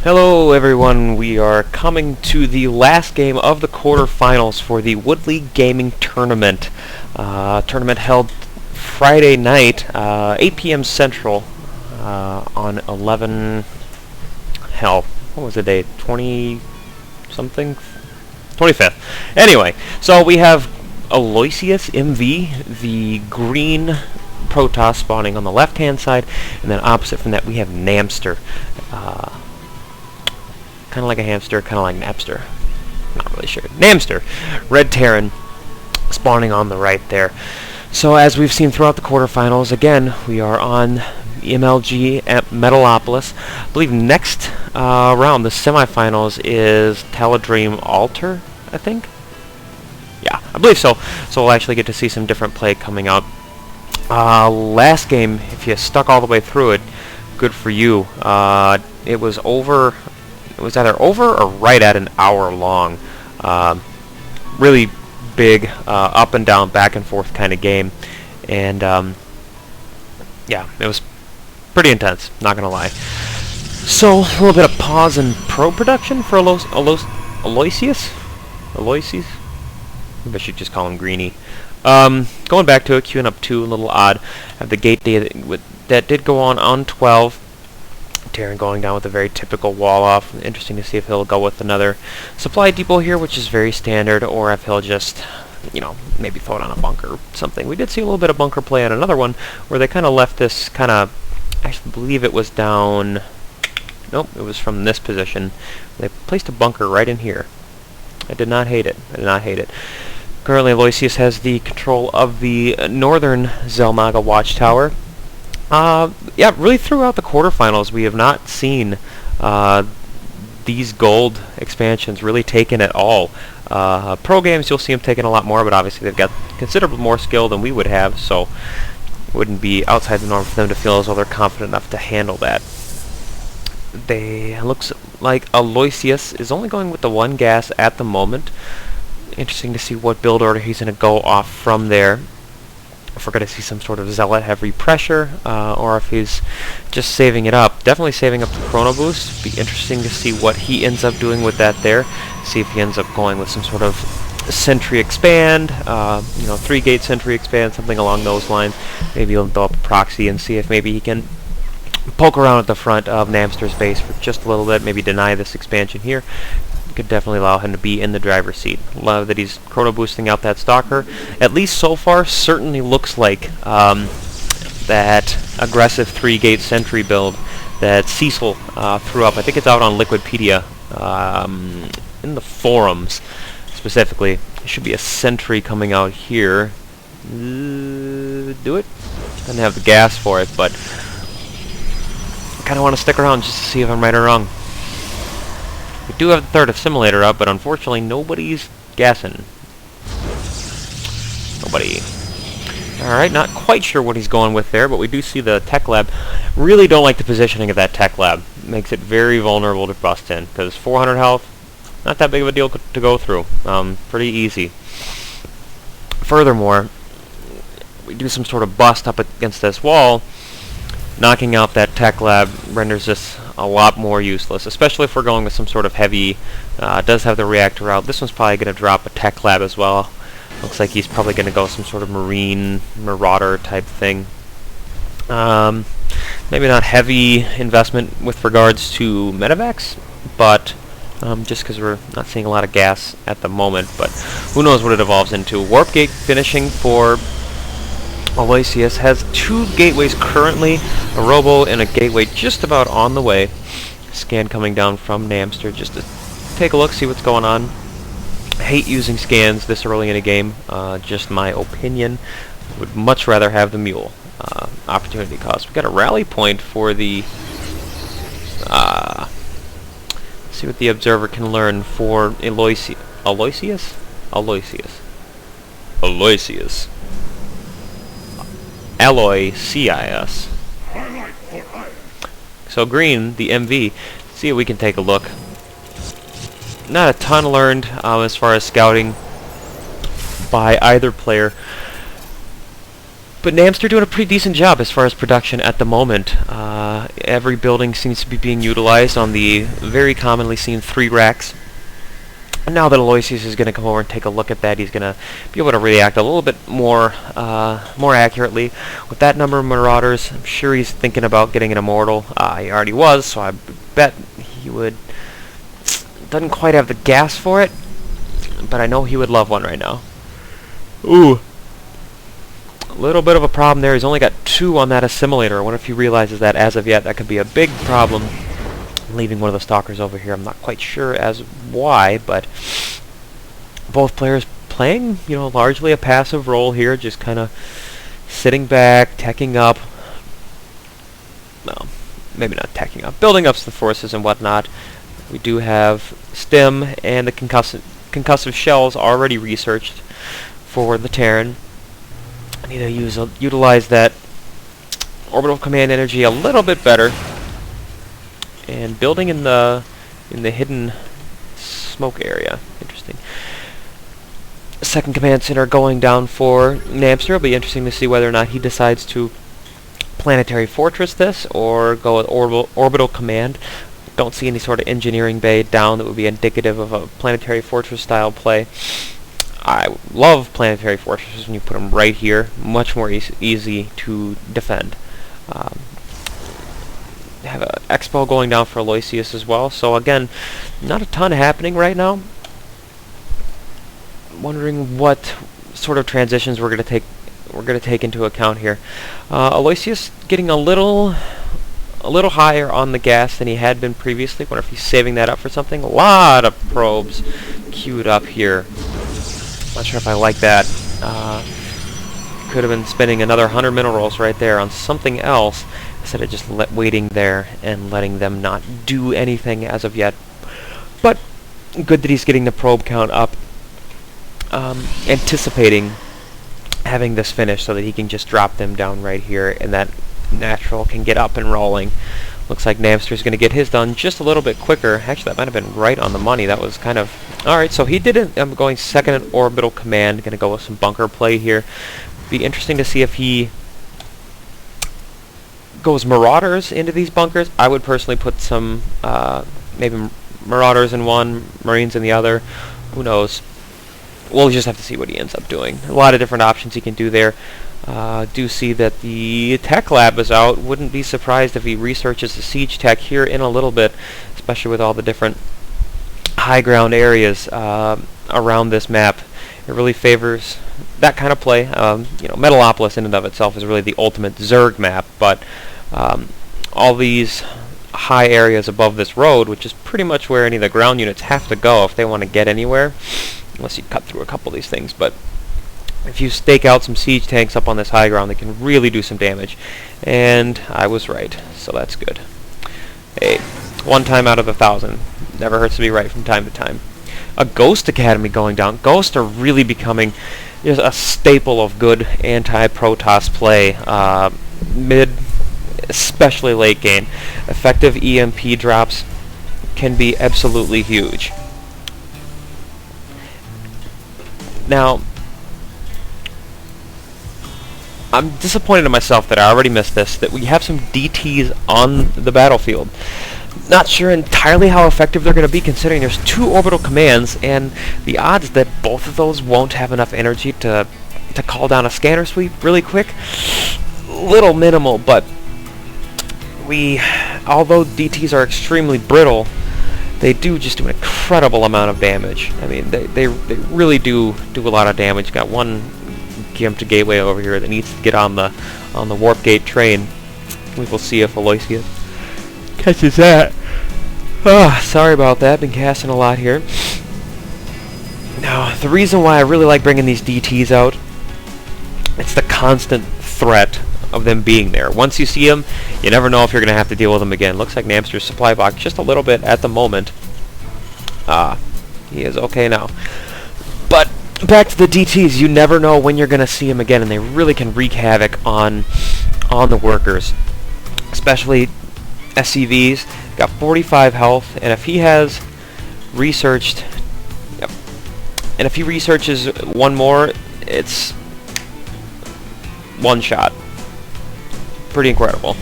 Hello everyone, we are coming to the last game of the quarterfinals for the WoodLeague Gaming Tournament. Tournament held Friday night, 8 p.m. Central, on 11... Hell, what was the date? 20-something? 25th. Anyway, so we have AloysiusMV, the green Protoss spawning on the left-hand side, and then opposite from that we have Namster. Kind of like a hamster, kind of like Napster. Not really sure. Namster, Red Terran, spawning on the right there. So as we've seen throughout the quarterfinals, again, we are on MLG at Metalopolis. I believe next round, the semifinals, is Taladream Altar, I think? Yeah, I believe so. So we'll actually get to see some different play coming out. Last game, if you stuck all the way through it, good for you. It was over... It was either over or right at an hour long. Really big, up and down, back and forth kind of game. And, yeah, it was pretty intense, not going to lie. So, a little bit of pause in pro production for Aloysius? Aloysius? Maybe I should just call him Greenie. Going back to it, queuing up 2, a little odd. Have the gate day that did go on 12. Terran going down with a very typical wall off. Interesting to see if he'll go with another supply depot here, which is very standard, or if he'll just, you know, maybe throw it on a bunker or something. We did see a little bit of bunker play on another one, where they kind of left this kind of, I actually believe it was down, nope, it was from this position. They placed a bunker right in here. I did not hate it. I did not hate it. Currently, Aloysius has the control of the northern Zelmaga watchtower. Yeah, really throughout the quarterfinals, we have not seen these gold expansions really taken at all. Pro games, you'll see them taken a lot more, but obviously they've got considerably more skill than we would have, so it wouldn't be outside the norm for them to feel as though they're confident enough to handle that. Looks like Aloysius is only going with the one gas at the moment. Interesting to see what build order he's going to go off from there. If we're going to see some sort of Zealot heavy pressure, or if he's just saving it up. Definitely saving up the Chrono Boost. Be interesting to see what he ends up doing with that there. See if he ends up going with some sort of Sentry Expand, you know, 3-gate Sentry Expand, something along those lines. Maybe he'll throw up a proxy and see if maybe he can poke around at the front of Namster's base for just a little bit, maybe deny this expansion here. Could definitely allow him to be in the driver's seat. Love that he's chrono boosting out that stalker. At least so far, certainly looks like that aggressive 3-gate sentry build that Cecil threw up. I think it's out on Liquidpedia in the forums specifically. There should be a sentry coming out here. Do it? Doesn't have the gas for it, but I kind of want to stick around just to see if I'm right or wrong. We do have the third assimilator up, but unfortunately nobody's gassing. Nobody. Alright, not quite sure what he's going with there, but we do see the tech lab. Really don't like the positioning of that tech lab. Makes it very vulnerable to bust in, because 400 health, not that big of a deal to go through. Pretty easy. Furthermore, we do some sort of bust up against this wall. Knocking out that tech lab renders this a lot more useless, especially if we're going with some sort of heavy. Does have the reactor out. This one's probably going to drop a tech lab as well. Looks like he's probably going to go some sort of marine marauder type thing. Maybe not heavy investment with regards to medevacs, but just because we're not seeing a lot of gas at the moment. But who knows what it evolves into. Warp gate finishing for Aloysius has 2 gateways currently, a robo and a gateway just about on the way. Scan coming down from Namster just to take a look, see what's going on. I hate using scans this early in a game, just my opinion. Would much rather have the mule. Opportunity cost. We got a rally point for the see what the observer can learn for Aloysius. Aloysius. So green, the MV, see if we can take a look. Not a ton learned as far as scouting by either player. But Namster doing a pretty decent job as far as production at the moment. Every building seems to be being utilized on the very commonly seen 3 racks. And now that Aloysius is going to come over and take a look at that, he's going to be able to react a little bit more accurately. With that number of Marauders, I'm sure he's thinking about getting an Immortal. He already was, so I bet he would. Doesn't quite have the gas for it, but I know he would love one right now. Ooh. A little bit of a problem there. He's only got 2 on that assimilator. I wonder if he realizes that as of yet. That could be a big problem. Leaving one of the stalkers over here. I'm not quite sure as why, but both players playing, largely a passive role here, just kind of sitting back, teching up. Well, maybe not teching up. Building up the forces and whatnot. We do have STEM and the concussive shells already researched for the Terran. I need to utilize that orbital command energy a little bit better. And building in the hidden smoke area. Interesting. Second command center going down for Namster. It'll be interesting to see whether or not he decides to planetary fortress this or go with orbital command. Don't see any sort of engineering bay down that would be indicative of a planetary fortress style play. I love planetary fortresses when you put them right here. Much more easy to defend. Have an expo going down for Aloysius as well. So again, not a ton happening right now. Wondering what sort of transitions we're gonna take into account here. Aloysius getting a little higher on the gas than he had been previously. Wonder if he's saving that up for something. A lot of probes queued up here. Not sure if I like that. Could have been spending another 100 minerals right there on something else instead of just waiting there and letting them not do anything as of yet. But good that he's getting the probe count up. Anticipating having this finished so that he can just drop them down right here and that natural can get up and rolling. Looks like Namster's going to get his done just a little bit quicker. Actually, that might have been right on the money. That was kind of... Alright, so he did it. I'm going second in orbital command. Going to go with some bunker play here. Be interesting to see if he goes Marauders into these bunkers. I would personally put some, maybe Marauders in one, Marines in the other. Who knows? We'll just have to see what he ends up doing. A lot of different options he can do there. Do see that the tech lab is out. Wouldn't be surprised if he researches the siege tech here in a little bit, especially with all the different high ground areas around this map. It really favors that kind of play. Metalopolis in and of itself is really the ultimate Zerg map, but all these high areas above this road, which is pretty much where any of the ground units have to go if they want to get anywhere, unless you cut through a couple of these things. But if you stake out some siege tanks up on this high ground, they can really do some damage. And I was right, so that's good. Hey, 1 time out of 1,000. Never hurts to be right from time to time. A Ghost Academy going down. Ghosts are really becoming just a staple of good anti-Protoss play. Mid, especially late game. Effective EMP drops can be absolutely huge. Now, I'm disappointed in myself that I already missed this, that we have some DTs on the battlefield. Not sure entirely how effective they're going to be, considering there's 2 orbital commands, and the odds that both of those won't have enough energy to call down a scanner sweep really quick, little minimal. But although DTs are extremely brittle, they do just do an incredible amount of damage. I mean, they really do a lot of damage. Got one Gimped gateway over here that needs to get on the warp gate train. We will see if Aloysius catches that. Sorry about that. Been casting a lot here. Now, the reason why I really like bringing these DTs out, it's the constant threat of them being there. Once you see them, you never know if you're going to have to deal with them again. Looks like Namster's supply box just a little bit at the moment. He is okay now. But back to the DTs, you never know when you're going to see them again, and they really can wreak havoc on the workers. Especially SCVs. Got 45 health, and if he has researched... Yep. And if he researches one more, it's one shot. Pretty incredible.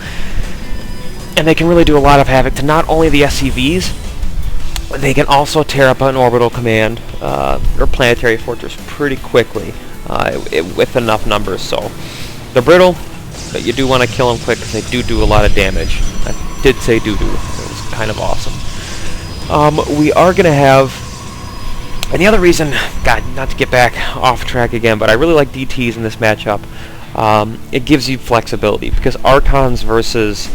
And they can really do a lot of havoc to not only the SCVs, they can also tear up an orbital command or planetary fortress pretty quickly with enough numbers. So they're brittle, but you do want to kill them quick because they do a lot of damage. I did say do. It was kind of awesome. We are going to have... And the other reason, God, not to get back off track again, but I really like DTs in this matchup. It gives you flexibility because Archons versus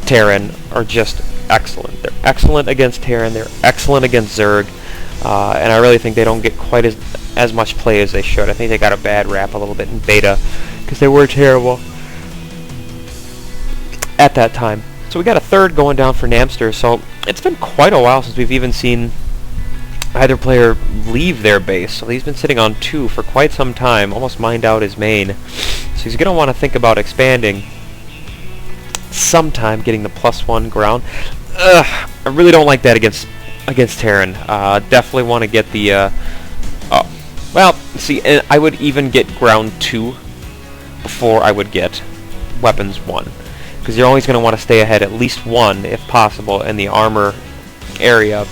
Terran are just excellent. They're excellent against Terran. They're excellent against Zerg. And I really think they don't get quite as much play as they should. I think they got a bad rap a little bit in beta because they were terrible at that time. So we got a third going down for Namster. So it's been quite a while since we've even seen either player leave their base. So he's been sitting on 2 for quite some time, almost mined out his main. So he's going to want to think about expanding sometime, getting the +1 ground. I really don't like that against Terran. Definitely want to get the... well, see, I would even get ground 2 before I would get weapons 1. Because you're always going to want to stay ahead at least 1, if possible, in the armor area,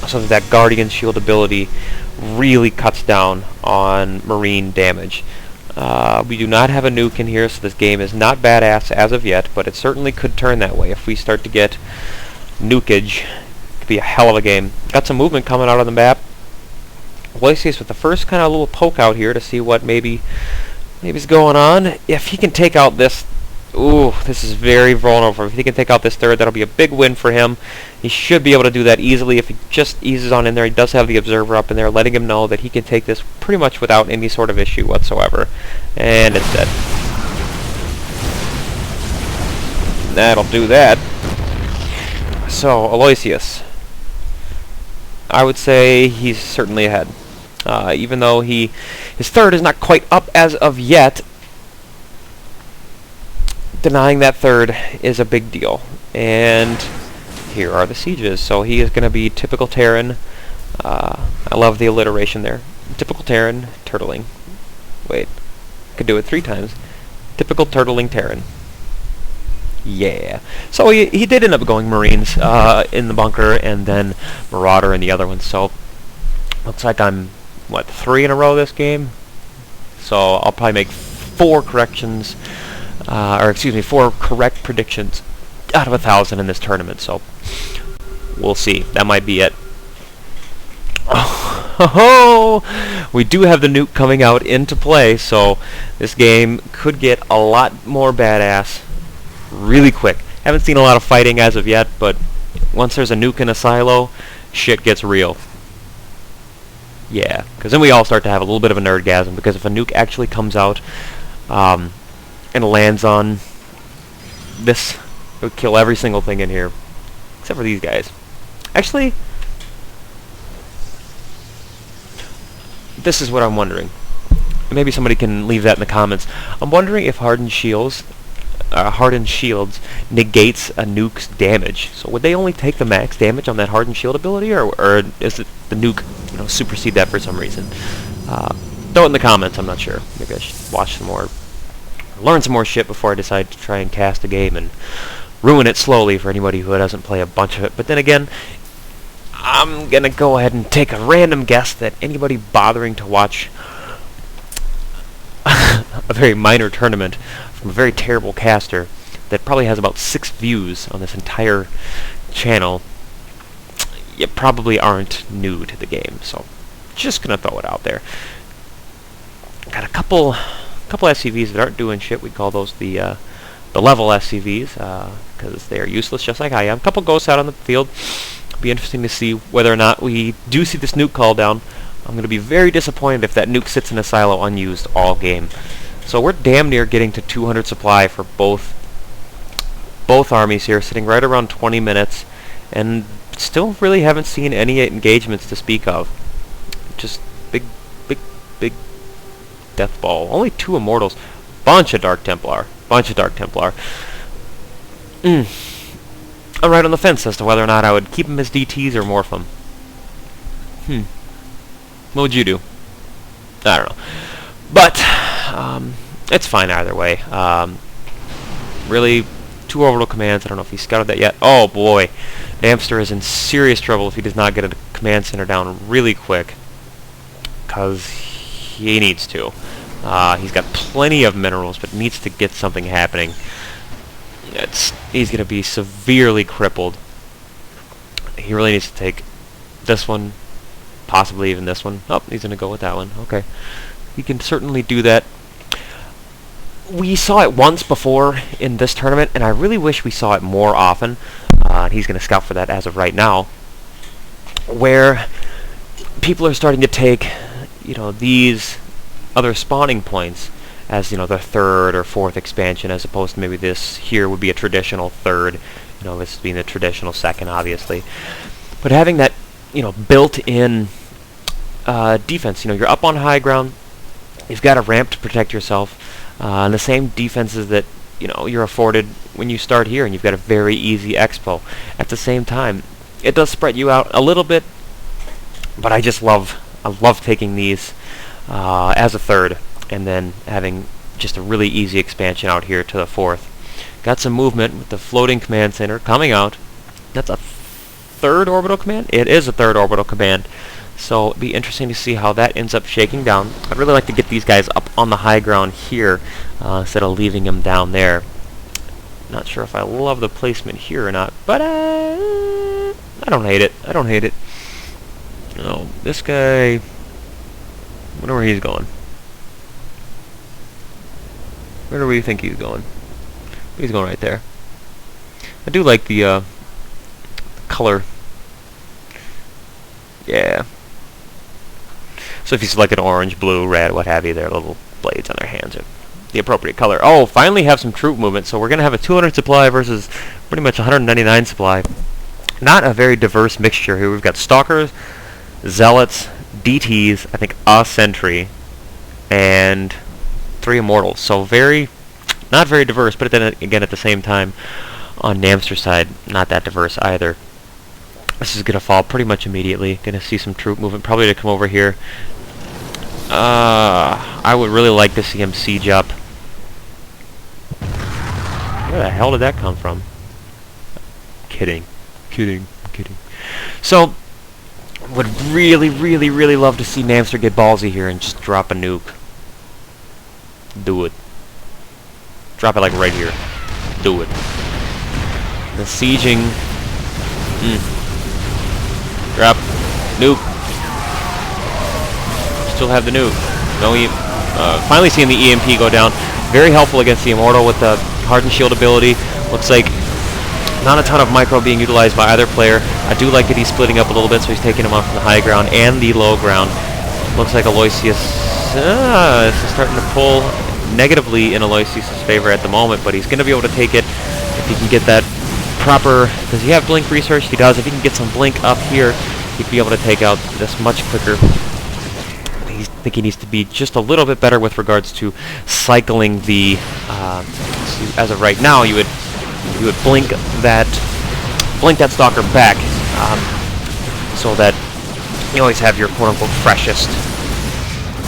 so that Guardian Shield ability really cuts down on marine damage. We do not have a nuke in here, so this game is not badass as of yet, but it certainly could turn that way. If we start to get nukage, it could be a hell of a game. Got some movement coming out of the map. Aloysius with the first kind of little poke out here to see what maybe is going on. If he can take out this... Ooh, this is very vulnerable. If he can take out this third, that'll be a big win for him. He should be able to do that easily if he just eases on in there. He does have the observer up in there, letting him know that he can take this pretty much without any sort of issue whatsoever. And it's dead. That'll do that. So, Aloysius. I would say he's certainly ahead. Even though his third is not quite up as of yet, denying that third is a big deal. And here are the sieges. So he is going to be typical Terran. I love the alliteration there. Typical Terran, turtling. Wait, I could do it 3 times. Typical turtling Terran. Yeah. So he did end up going Marines in the bunker, and then Marauder in the other one. So looks like I'm, what, 3 in a row this game? So I'll probably make 4 corrections. Or excuse me, 4 correct predictions out of 1,000 in this tournament, so we'll see. That might be it. Oh, we do have the nuke coming out into play, so this game could get a lot more badass really quick. Haven't seen a lot of fighting as of yet, but once there's a nuke in a silo, shit gets real. Yeah, because then we all start to have a little bit of a nerdgasm, because if a nuke actually comes out, and lands on this, it would kill every single thing in here, except for these guys. Actually, this is what I'm wondering. Maybe somebody can leave that in the comments. I'm wondering if hardened shields negates a nuke's damage. So would they only take the max damage on that hardened shield ability, or is it the nuke, supersede that for some reason? Throw it in the comments. I'm not sure. Maybe I should watch some more. Learn some more shit before I decide to try and cast a game and ruin it slowly for anybody who doesn't play a bunch of it. But then again, I'm gonna go ahead and take a random guess that anybody bothering to watch a very minor tournament from a very terrible caster that probably has about 6 views on this entire channel, you probably aren't new to the game. So just gonna throw it out there. Got a couple SCVs that aren't doing shit. We call those the level SCVs because they are useless, just like I am. A couple ghosts out on the field. Be interesting to see whether or not we do see this nuke call down. I'm going to be very disappointed if that nuke sits in a silo unused all game. So we're damn near getting to 200 supply for both armies here, sitting right around 20 minutes, and still really haven't seen any engagements to speak of. Just big death ball. Only 2 immortals. Bunch of Dark Templar. I'm right on the fence as to whether or not I would keep them as DTs or morph them. What would you do? I don't know. But it's fine either way. Really, 2 orbital commands. I don't know if he scouted that yet. Oh boy, Namster is in serious trouble if he does not get a command center down really quick, because he needs to. He's got plenty of minerals, but needs to get something happening. He's going to be severely crippled. He really needs to take this one, possibly even this one. Oh, he's going to go with that one. Okay. He can certainly do that. We saw it once before in this tournament, and I really wish we saw it more often. He's going to scout for that as of right now, where people are starting to take, these other spawning points as, their 3rd or 4th expansion, as opposed to maybe this here would be a traditional 3rd, this being the traditional 2nd, obviously. But having that, built-in defense, you're up on high ground, you've got a ramp to protect yourself, and the same defenses that, you're afforded when you start here, and you've got a very easy expo. At the same time, it does spread you out a little bit, but I love taking these as a 3rd, and then having just a really easy expansion out here to the 4th. Got some movement with the floating command center coming out. That's a 3rd orbital command? It is a 3rd orbital command. So it'd be interesting to see how that ends up shaking down. I'd really like to get these guys up on the high ground here instead of leaving them down there. Not sure if I love the placement here or not, but I don't hate it. I don't hate it. Oh, this guy, I wonder where he's going. Where do we think he's going? He's going right there. I do like the color. Yeah. So if you select an orange, blue, red, what have you, their little blades on their hands are the appropriate color. Oh, finally have some troop movement. So we're going to have a 200 supply versus pretty much 199 supply. Not a very diverse mixture here. We've got Stalkers, Zealots, DTs, I think a Sentry, and 3 Immortals. So not very diverse, but then again at the same time, on Namster's side, not that diverse either. This is going to fall pretty much immediately. Going to see some troop movement, probably to come over here. I would really like to see him siege up. Where the hell did that come from? Kidding. So, would really, really, really love to see Namster get ballsy here and just drop a nuke. Do it. Drop it like right here. Do it. The sieging. Drop. Nuke. Still have the nuke. No, finally seeing the EMP go down. Very helpful against the Immortal with the hardened shield ability. Looks like not a ton of micro being utilized by either player. I do like that he's splitting up a little bit, so he's taking him off from the high ground and the low ground. Looks like Aloysius is starting to pull negatively in Aloysius' favor at the moment, but he's going to be able to take it if he can get that proper. Does he have blink research? He does. If he can get some blink up here, he'd be able to take out this much quicker. I think he needs to be just a little bit better with regards to cycling the. As of right now, you would blink that stalker back, so that you always have your quote-unquote freshest,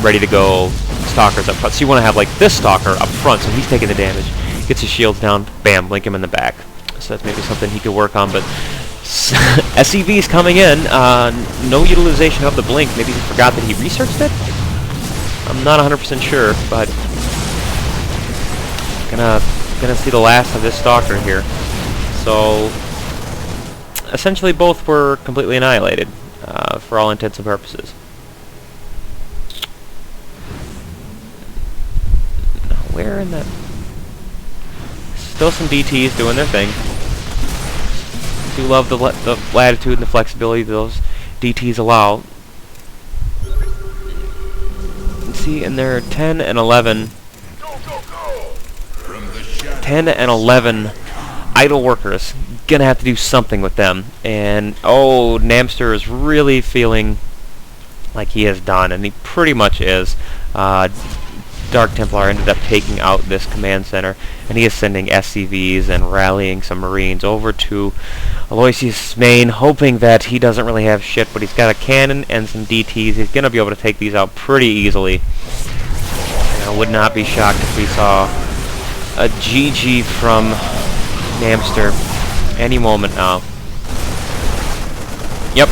ready to go stalkers up front. So you want to have like this stalker up front, so he's taking the damage, gets his shields down, bam, blink him in the back. So that's maybe something he could work on. But SCV's coming in, no utilization of the blink. Maybe he forgot that he researched it. I'm not 100% sure, but gonna see the last of this stalker here. So essentially both were completely annihilated for all intents and purposes. Where in that? Still some DTs doing their thing. Do love the latitude and the flexibility those DTs allow. See, and they're 10 and 11. 10 and 11 idle workers. Gonna have to do something with them. And oh, Namster is really feeling like he is done, and he pretty much is. Dark Templar ended up taking out this command center, and he is sending SCVs and rallying some Marines over to Aloysius' main, hoping that he doesn't really have shit, but he's got a cannon and some DTs. He's going to be able to take these out pretty easily. I would not be shocked if we saw a GG from Namster any moment now. Yep,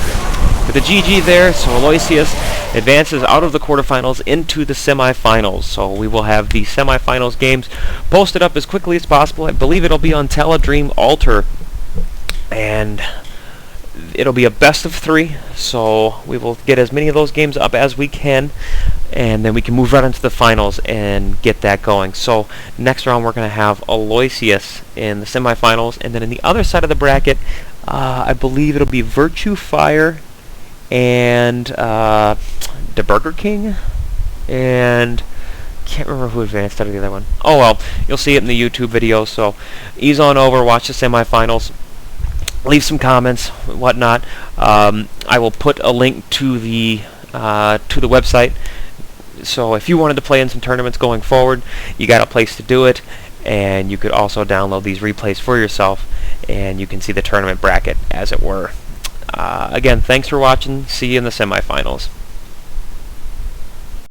with the GG there, so Aloysius advances out of the quarterfinals into the semifinals. So we will have the semifinals games posted up as quickly as possible. I believe it'll be on Teledream Alter, and it'll be a best of 3, so we will get as many of those games up as we can, and then we can move right into the finals and get that going. So next round we're going to have Aloysius in the semifinals, and then in the other side of the bracket, I believe it'll be Virtue Fire and the Burger King, and can't remember who advanced out of the other one. Oh well, you'll see it in the YouTube video, so ease on over, watch the semifinals, leave some comments, whatnot. I will put a link to the website, so if you wanted to play in some tournaments going forward, you got a place to do it, and you could also download these replays for yourself, and you can see the tournament bracket, as it were. Again, thanks for watching. See you in the semifinals.